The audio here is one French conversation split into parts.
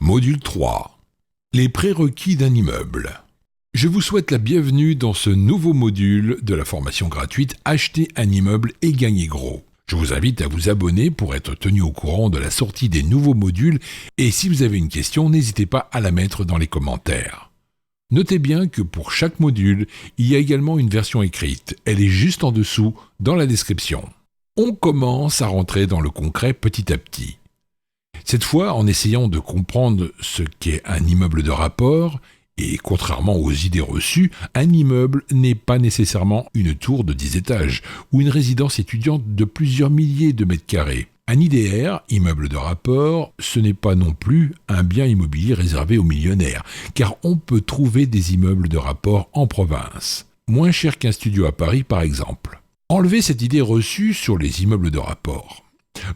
Module 3. Les prérequis d'un immeuble. Je vous souhaite la bienvenue dans ce nouveau module de la formation gratuite Acheter un immeuble et gagner gros. Je vous invite à vous abonner pour être tenu au courant de la sortie des nouveaux modules et si vous avez une question, n'hésitez pas à la mettre dans les commentaires. Notez bien que pour chaque module, il y a également une version écrite. Elle est juste en dessous dans la description. On commence à rentrer dans le concret petit à petit. Cette fois, en essayant de comprendre ce qu'est un immeuble de rapport, et contrairement aux idées reçues, un immeuble n'est pas nécessairement une tour de 10 étages ou une résidence étudiante de plusieurs milliers de mètres carrés. Un IDR, immeuble de rapport, ce n'est pas non plus un bien immobilier réservé aux millionnaires, car on peut trouver des immeubles de rapport en province, moins cher qu'un studio à Paris par exemple. Enlevez cette idée reçue sur les immeubles de rapport.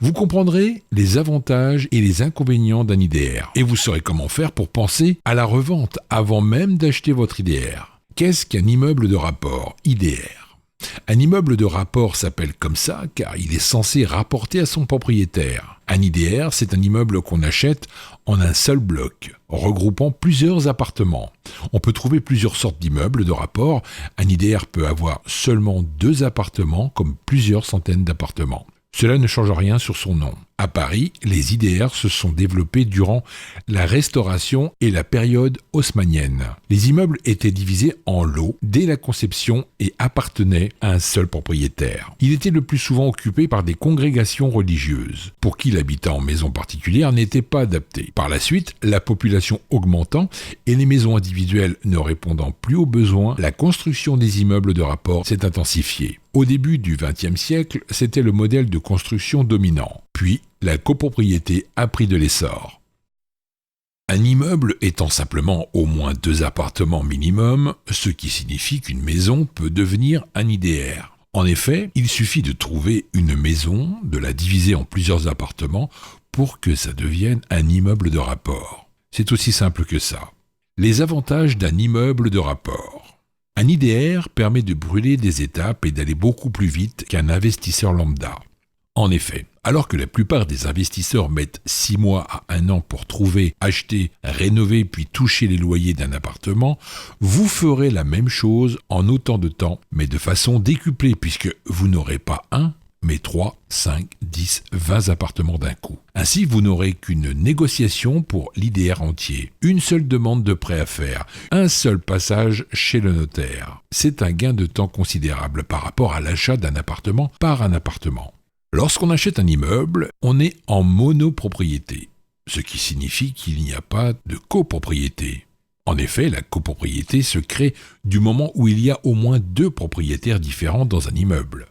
Vous comprendrez les avantages et les inconvénients d'un IDR et vous saurez comment faire pour penser à la revente avant même d'acheter votre IDR. Qu'est-ce qu'un immeuble de rapport, IDR ? Un immeuble de rapport s'appelle comme ça car il est censé rapporter à son propriétaire. Un IDR, c'est un immeuble qu'on achète en un seul bloc, regroupant plusieurs appartements. On peut trouver plusieurs sortes d'immeubles de rapport. Un IDR peut avoir seulement 2 appartements comme plusieurs centaines d'appartements. Cela ne change rien sur son nom. À Paris, les IDR se sont développés durant la Restauration et la période haussmannienne. Les immeubles étaient divisés en lots dès la conception et appartenaient à un seul propriétaire. Il était le plus souvent occupé par des congrégations religieuses, pour qui l'habitat en maison particulière n'était pas adapté. Par la suite, la population augmentant et les maisons individuelles ne répondant plus aux besoins, la construction des immeubles de rapport s'est intensifiée. Au début du XXe siècle, c'était le modèle de construction dominant. Puis, la copropriété a pris de l'essor. Un immeuble étant simplement au moins 2 appartements minimum, ce qui signifie qu'une maison peut devenir un IDR. En effet, il suffit de trouver une maison, de la diviser en plusieurs appartements pour que ça devienne un immeuble de rapport. C'est aussi simple que ça. Les avantages d'un immeuble de rapport. Un IDR permet de brûler des étapes et d'aller beaucoup plus vite qu'un investisseur lambda. En effet, alors que la plupart des investisseurs mettent 6 mois à 1 an pour trouver, acheter, rénover puis toucher les loyers d'un appartement, vous ferez la même chose en autant de temps, mais de façon décuplée puisque vous n'aurez pas 1, mais 3, 5, 10, 20 appartements d'un coup. Ainsi, vous n'aurez qu'une négociation pour l'IDR entier, une seule demande de prêt à faire, un seul passage chez le notaire. C'est un gain de temps considérable par rapport à l'achat d'un appartement par un appartement. Lorsqu'on achète un immeuble, on est en monopropriété, ce qui signifie qu'il n'y a pas de copropriété. En effet, la copropriété se crée du moment où il y a au moins 2 propriétaires différents dans un immeuble.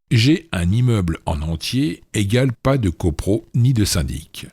J'ai un immeuble en entier égale pas de copro ni de syndic.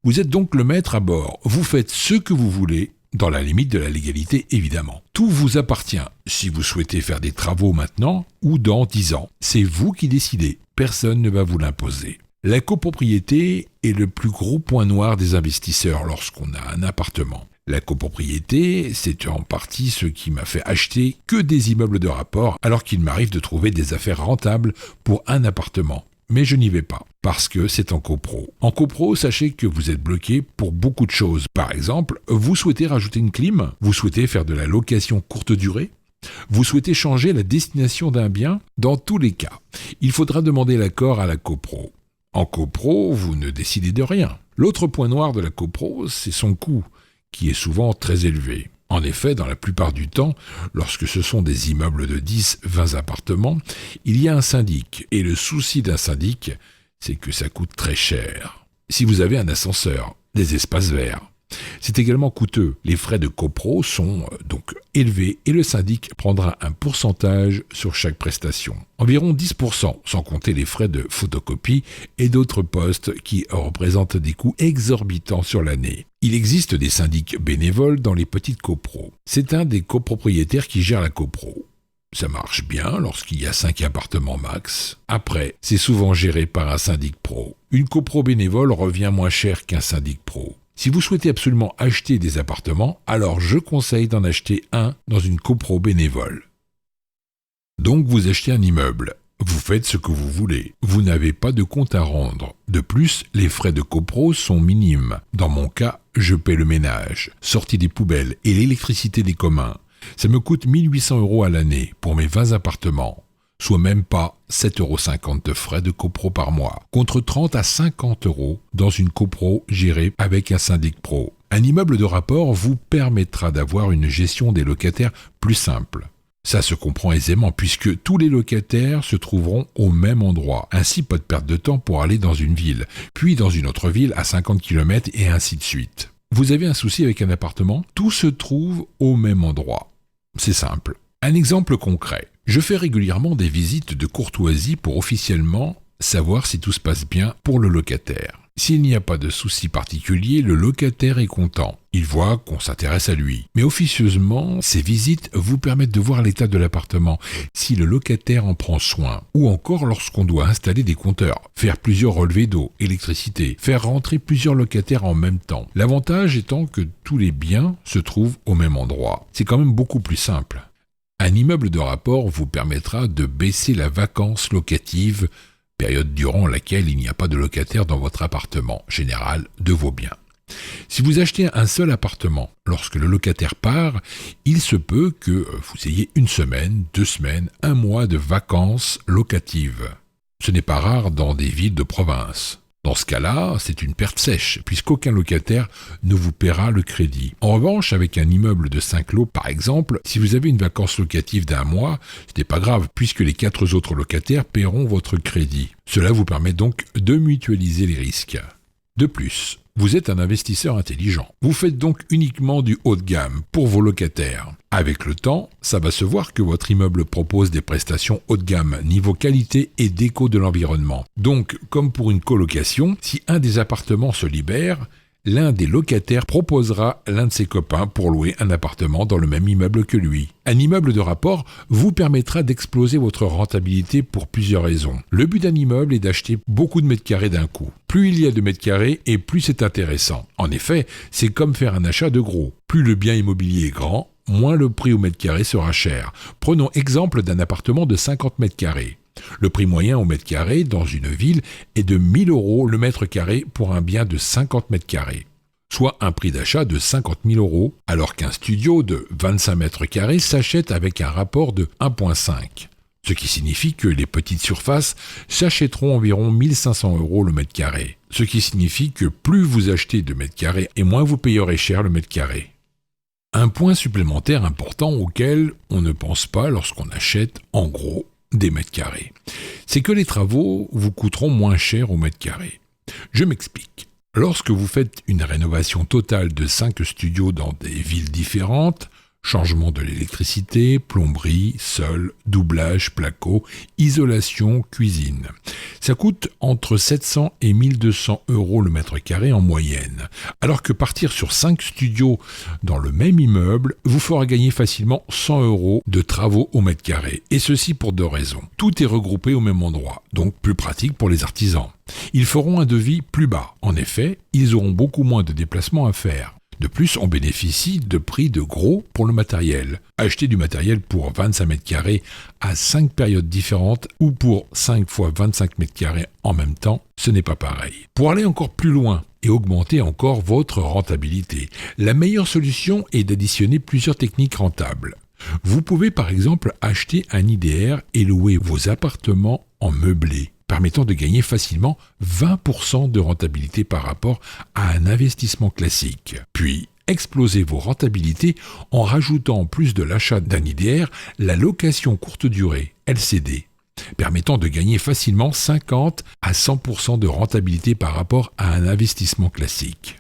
Vous êtes donc le maître à bord. Vous faites ce que vous voulez, dans la limite de la légalité évidemment. Tout vous appartient. Si vous souhaitez faire des travaux maintenant ou dans 10 ans, c'est vous qui décidez. Personne ne va vous l'imposer. La copropriété est le plus gros point noir des investisseurs lorsqu'on a un appartement. La copropriété, c'est en partie ce qui m'a fait acheter que des immeubles de rapport alors qu'il m'arrive de trouver des affaires rentables pour un appartement. Mais je n'y vais pas, parce que c'est en copro. En copro, sachez que vous êtes bloqué pour beaucoup de choses. Par exemple, vous souhaitez rajouter une clim, vous souhaitez faire de la location courte durée, vous souhaitez changer la destination d'un bien. Dans tous les cas, il faudra demander l'accord à la copro. En copro, vous ne décidez de rien. L'autre point noir de la copro, c'est son coût, qui est souvent très élevé. En effet, dans la plupart du temps, lorsque ce sont des immeubles de 10-20 appartements, il y a un syndic. Et le souci d'un syndic, c'est que ça coûte très cher. Si vous avez un ascenseur, des espaces verts, c'est également coûteux. Les frais de copro sont donc élevés et le syndic prendra un pourcentage sur chaque prestation. Environ 10%, sans compter les frais de photocopie et d'autres postes qui représentent des coûts exorbitants sur l'année. Il existe des syndics bénévoles dans les petites copros. C'est un des copropriétaires qui gère la copro. Ça marche bien lorsqu'il y a 5 appartements max. Après, c'est souvent géré par un syndic pro. Une copro bénévole revient moins cher qu'un syndic pro. Si vous souhaitez absolument acheter des appartements, alors je conseille d'en acheter un dans une copro bénévole. Donc vous achetez un immeuble. Vous faites ce que vous voulez. Vous n'avez pas de compte à rendre. De plus, les frais de copro sont minimes. Dans mon cas, je paie le ménage, sortie des poubelles et l'électricité des communs. Ça me coûte 1 800 € à l'année pour mes 20 appartements, soit même pas 7,50 € de frais de copro par mois, contre 30 à 50 € dans une copro gérée avec un syndic pro. Un immeuble de rapport vous permettra d'avoir une gestion des locataires plus simple. Ça se comprend aisément puisque tous les locataires se trouveront au même endroit. Ainsi, pas de perte de temps pour aller dans une ville, puis dans une autre ville à 50 km et ainsi de suite. Vous avez un souci avec un appartement? Tout se trouve au même endroit. C'est simple. Un exemple concret. Je fais régulièrement des visites de courtoisie pour officiellement savoir si tout se passe bien pour le locataire. S'il n'y a pas de souci particulier, le locataire est content. Il voit qu'on s'intéresse à lui. Mais officieusement, ces visites vous permettent de voir l'état de l'appartement, si le locataire en prend soin. Ou encore lorsqu'on doit installer des compteurs, faire plusieurs relevés d'eau, électricité, faire rentrer plusieurs locataires en même temps. L'avantage étant que tous les biens se trouvent au même endroit. C'est quand même beaucoup plus simple. Un immeuble de rapport vous permettra de baisser la vacance locative, période durant laquelle il n'y a pas de locataire dans votre appartement général de vos biens. Si vous achetez un seul appartement, lorsque le locataire part, il se peut que vous ayez 1 semaine, 2 semaines, 1 mois de vacances locatives. Ce n'est pas rare dans des villes de province. Dans ce cas-là, c'est une perte sèche, puisqu'aucun locataire ne vous paiera le crédit. En revanche, avec un immeuble de 5 lots, par exemple, si vous avez une vacance locative d'1 mois, ce n'est pas grave, puisque les 4 autres locataires paieront votre crédit. Cela vous permet donc de mutualiser les risques. De plus, vous êtes un investisseur intelligent. Vous faites donc uniquement du haut de gamme pour vos locataires. Avec le temps, ça va se voir que votre immeuble propose des prestations haut de gamme, niveau qualité et déco de l'environnement. Donc, comme pour une colocation, si un des appartements se libère, l'un des locataires proposera l'un de ses copains pour louer un appartement dans le même immeuble que lui. Un immeuble de rapport vous permettra d'exploser votre rentabilité pour plusieurs raisons. Le but d'un immeuble est d'acheter beaucoup de mètres carrés d'un coup. Plus il y a de mètres carrés et plus c'est intéressant. En effet, c'est comme faire un achat de gros. Plus le bien immobilier est grand, moins le prix au mètre carré sera cher. Prenons exemple d'un appartement de 50 mètres carrés. Le prix moyen au mètre carré dans une ville est de 1 000 € le mètre carré pour un bien de 50 mètres carrés, soit un prix d'achat de 50 000 €, alors qu'un studio de 25 mètres carrés s'achète avec un rapport de 1,5. Ce qui signifie que les petites surfaces s'achèteront environ 1 500 € le mètre carré. Ce qui signifie que plus vous achetez de mètres carrés et moins vous payerez cher le mètre carré. Un point supplémentaire important auquel on ne pense pas lorsqu'on achète en gros des mètres carrés, c'est que les travaux vous coûteront moins cher au mètre carré. Je m'explique. Lorsque vous faites une rénovation totale de 5 studios dans des villes différentes, changement de l'électricité, plomberie, sol, doublage, placo, isolation, cuisine. Ça coûte entre 700 et 1200 € le mètre carré en moyenne. Alors que partir sur 5 studios dans le même immeuble vous fera gagner facilement 100 € de travaux au mètre carré. Et ceci pour 2 raisons. Tout est regroupé au même endroit, donc plus pratique pour les artisans. Ils feront un devis plus bas. En effet, ils auront beaucoup moins de déplacements à faire. De plus, on bénéficie de prix de gros pour le matériel. Acheter du matériel pour 25 mètres carrés à 5 périodes différentes ou pour 5 fois 25 mètres carrés en même temps, ce n'est pas pareil. Pour aller encore plus loin et augmenter encore votre rentabilité, la meilleure solution est d'additionner plusieurs techniques rentables. Vous pouvez par exemple acheter un IDR et louer vos appartements en meublé, permettant de gagner facilement 20% de rentabilité par rapport à un investissement classique. Puis, explosez vos rentabilités en rajoutant en plus de l'achat d'un IDR la location courte durée, LCD, permettant de gagner facilement 50 à 100% de rentabilité par rapport à un investissement classique.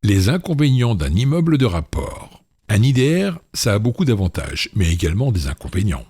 Les inconvénients d'un immeuble de rapport. Un IDR, ça a beaucoup d'avantages, mais également des inconvénients.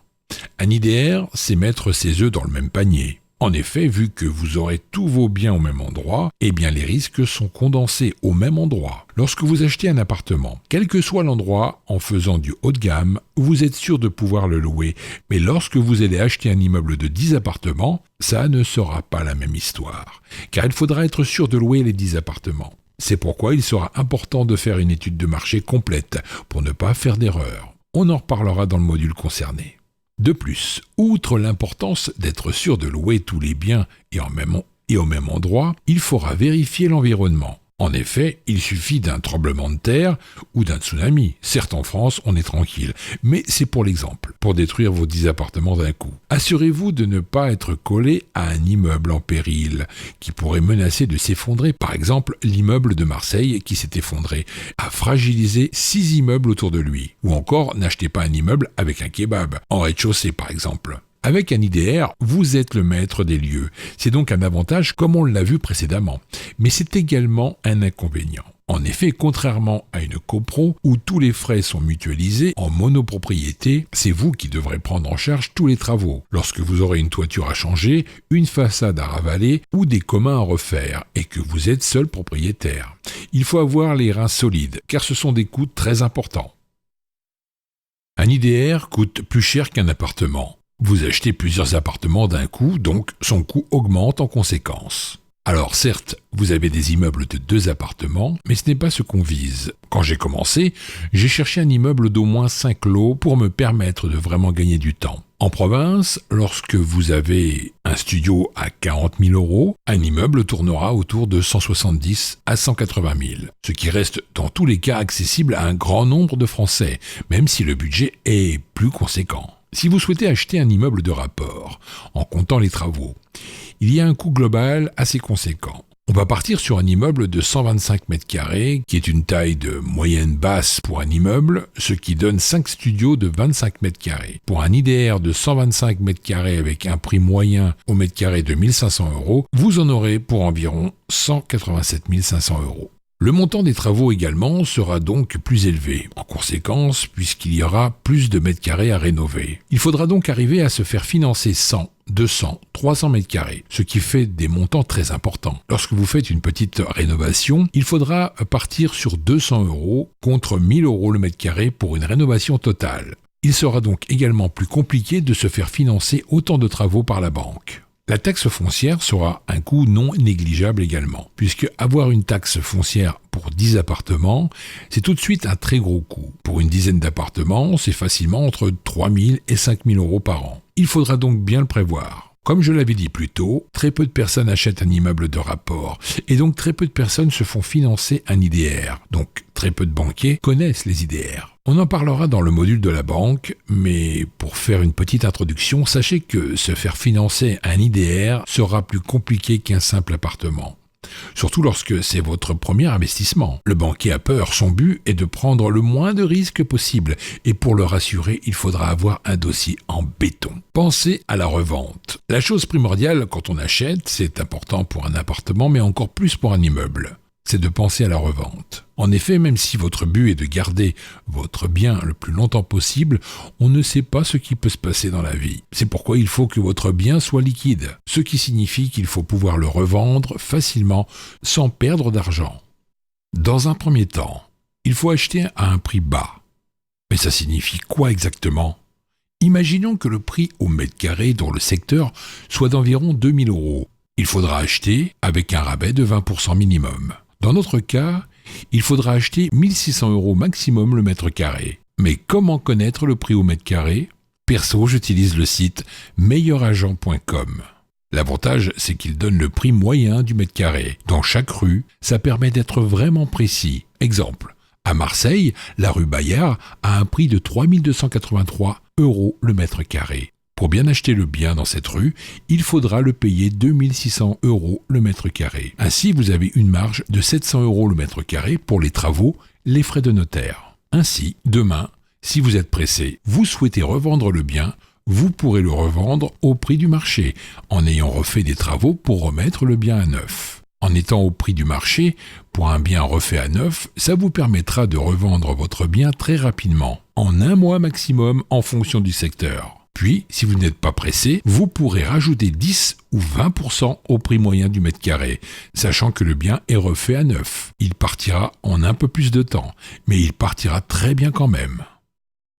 Un IDR, c'est mettre ses œufs dans le même panier. En effet, vu que vous aurez tous vos biens au même endroit, eh bien les risques sont condensés au même endroit. Lorsque vous achetez un appartement, quel que soit l'endroit, en faisant du haut de gamme, vous êtes sûr de pouvoir le louer. Mais lorsque vous allez acheter un immeuble de 10 appartements, ça ne sera pas la même histoire. Car il faudra être sûr de louer les 10 appartements. C'est pourquoi il sera important de faire une étude de marché complète pour ne pas faire d'erreur. On en reparlera dans le module concerné. De plus, outre l'importance d'être sûr de louer tous les biens et au même endroit, il faudra vérifier l'environnement. En effet, il suffit d'un tremblement de terre ou d'un tsunami. Certes, en France, on est tranquille, mais c'est pour l'exemple, pour détruire vos 10 appartements d'un coup. Assurez-vous de ne pas être collé à un immeuble en péril, qui pourrait menacer de s'effondrer. Par exemple, l'immeuble de Marseille qui s'est effondré a fragilisé 6 immeubles autour de lui. Ou encore, n'achetez pas un immeuble avec un kebab, en rez-de-chaussée par exemple. Avec un IDR, vous êtes le maître des lieux. C'est donc un avantage comme on l'a vu précédemment. Mais c'est également un inconvénient. En effet, contrairement à une copro où tous les frais sont mutualisés, en monopropriété, c'est vous qui devrez prendre en charge tous les travaux. Lorsque vous aurez une toiture à changer, une façade à ravaler ou des communs à refaire et que vous êtes seul propriétaire. Il faut avoir les reins solides car ce sont des coûts très importants. Un IDR coûte plus cher qu'un appartement. Vous achetez plusieurs appartements d'un coup, donc son coût augmente en conséquence. Alors certes, vous avez des immeubles de 2 appartements, mais ce n'est pas ce qu'on vise. Quand j'ai commencé, j'ai cherché un immeuble d'au moins 5 lots pour me permettre de vraiment gagner du temps. En province, lorsque vous avez un studio à 40 000 €, un immeuble tournera autour de 170 à 180 000, ce qui reste dans tous les cas accessible à un grand nombre de Français, même si le budget est plus conséquent. Si vous souhaitez acheter un immeuble de rapport, en comptant les travaux, il y a un coût global assez conséquent. On va partir sur un immeuble de 125 m², qui est une taille de moyenne basse pour un immeuble, ce qui donne 5 studios de 25 m². Pour un IDR de 125 m² avec un prix moyen au mètre carré de 1 500 €, vous en aurez pour environ 187 500 €. Le montant des travaux également sera donc plus élevé, en conséquence, puisqu'il y aura plus de mètres carrés à rénover. Il faudra donc arriver à se faire financer 100, 200, 300 mètres carrés, ce qui fait des montants très importants. Lorsque vous faites une petite rénovation, il faudra partir sur 200 € contre 1 000 € le mètre carré pour une rénovation totale. Il sera donc également plus compliqué de se faire financer autant de travaux par la banque. La taxe foncière sera un coût non négligeable également, puisque avoir une taxe foncière pour 10 appartements, c'est tout de suite un très gros coût. Pour une dizaine d'appartements, c'est facilement entre 3 000 et 5 000 € par an. Il faudra donc bien le prévoir. Comme je l'avais dit plus tôt, très peu de personnes achètent un immeuble de rapport, et donc très peu de personnes se font financer un IDR. Donc très peu de banquiers connaissent les IDR. On en parlera dans le module de la banque, mais pour faire une petite introduction, sachez que se faire financer un IDR sera plus compliqué qu'un simple appartement. Surtout lorsque c'est votre premier investissement. Le banquier a peur, son but est de prendre le moins de risques possible, et pour le rassurer, il faudra avoir un dossier en béton. Pensez à la revente. La chose primordiale quand on achète, c'est important pour un appartement, mais encore plus pour un immeuble, c'est de penser à la revente. En effet, même si votre but est de garder votre bien le plus longtemps possible, on ne sait pas ce qui peut se passer dans la vie. C'est pourquoi il faut que votre bien soit liquide, ce qui signifie qu'il faut pouvoir le revendre facilement sans perdre d'argent. Dans un premier temps, il faut acheter à un prix bas. Mais ça signifie quoi exactement ? Imaginons que le prix au mètre carré dans le secteur soit d'environ 2 000 €. Il faudra acheter avec un rabais de 20% minimum. Dans notre cas, il faudra acheter 1 600 € maximum le mètre carré. Mais comment connaître le prix au mètre carré ? Perso, j'utilise le site meilleuragent.com. L'avantage, c'est qu'il donne le prix moyen du mètre carré. Dans chaque rue, ça permet d'être vraiment précis. Exemple, à Marseille, la rue Bayard a un prix de 3 283 € le mètre carré. Pour bien acheter le bien dans cette rue, il faudra le payer 2 600 € le mètre carré. Ainsi, vous avez une marge de 700 € le mètre carré pour les travaux, les frais de notaire. Ainsi, demain, si vous êtes pressé, vous souhaitez revendre le bien, vous pourrez le revendre au prix du marché, en ayant refait des travaux pour remettre le bien à neuf. En étant au prix du marché, pour un bien refait à neuf, ça vous permettra de revendre votre bien très rapidement, en 1 mois maximum en fonction du secteur. Puis, si vous n'êtes pas pressé, vous pourrez rajouter 10 ou 20% au prix moyen du mètre carré, sachant que le bien est refait à neuf. Il partira en un peu plus de temps, mais il partira très bien quand même.